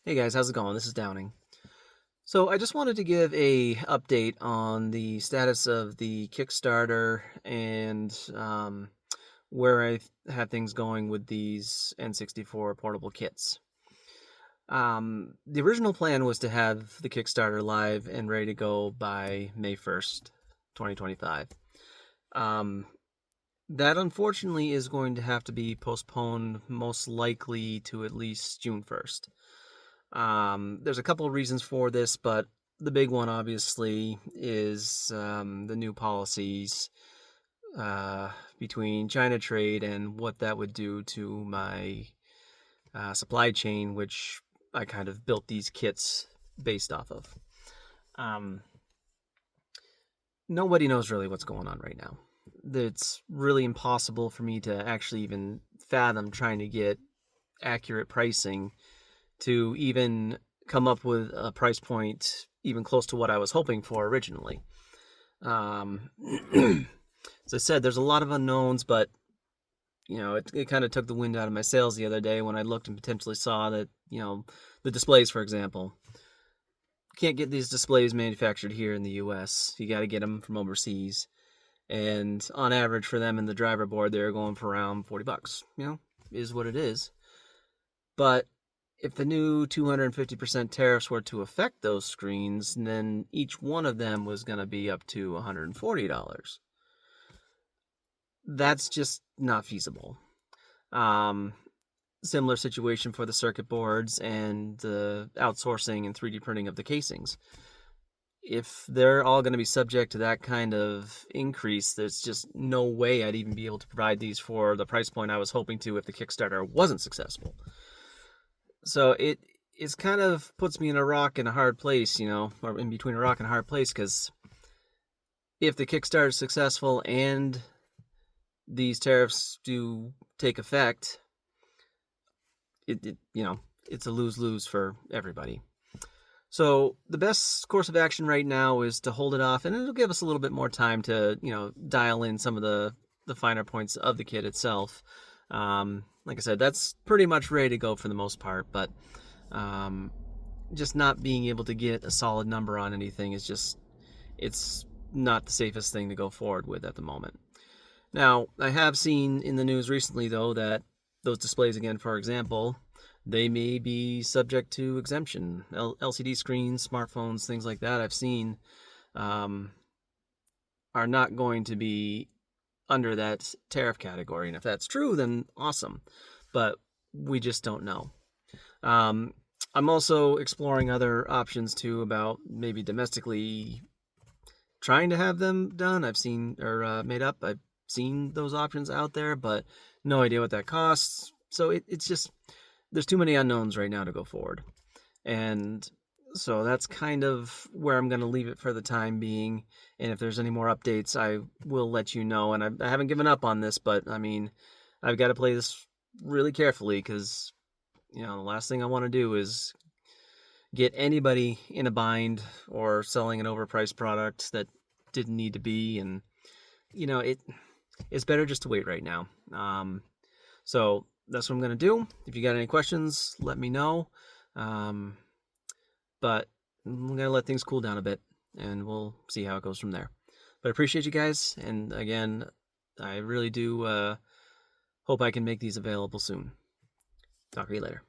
Hey guys, how's it going? This is Downing. So I just wanted to give a update on the status of the Kickstarter and where I have things going with these N64 portable kits. The original plan was to have the Kickstarter live and ready to go by May 1st, 2025. Um, that unfortunately is going to have to be postponed most likely to at least June 1st. There's a couple of reasons for this, but the big one obviously is the new policies uh, between China trade and what that would do to my supply chain, which I kind of built these kits based off of. Um, Nobody knows really what's going on right now. It's really impossible for me to actually even fathom trying to get accurate pricing to even come up with a price point even close to what I was hoping for originally. As I said, there's a lot of unknowns, but it kind of took the wind out of my sails the other day when I looked and potentially saw that, the displays, for example, can't get these displays manufactured here in the US. You got to get them from overseas. And on average for them in the driver board, they're going for around $40. Is what it is. But if the new 250% tariffs were to affect those screens, then each one of them was going to be up to $140. That's just not feasible. Similar situation for the circuit boards and the outsourcing and 3D printing of the casings. If they're all going to be subject to that kind of increase, there's just no way I'd even be able to provide these for the price point I was hoping to if the Kickstarter wasn't successful. So it's kind of puts me in a rock and a hard place, or in between a rock and a hard place, because if the Kickstarter is successful and these tariffs do take effect, it's a lose-lose for everybody. So the best course of action right now is to hold it off, and it'll give us a little bit more time to, dial in some of the finer points of the kit itself. Like I said, that's pretty much ready to go for the most part, but just not being able to get a solid number on anything it's not the safest thing to go forward with at the moment. Now, I have seen in the news recently, though, that those displays, again, for example, they may be subject to exemption. LCD screens, smartphones, things like that I've seen are not going to be under that tariff category. And if that's true, then awesome. But we just don't know. I'm also exploring other options too about maybe domestically trying to have them done. I've seen or made up. I've seen those options out there, but no idea what that costs. So it's just there's too many unknowns right now to go forward. And so that's kind of where I'm going to leave it for the time being. And if there's any more updates, I will let you know. And I haven't given up on this, but I mean, I've got to play this really carefully because, the last thing I want to do is get anybody in a bind or selling an overpriced product that didn't need to be. And, it's better just to wait right now. So that's what I'm going to do. If you got any questions, let me know. But I'm going to let things cool down a bit, and we'll see how it goes from there. But I appreciate you guys, and again, I really do hope I can make these available soon. Talk to you later.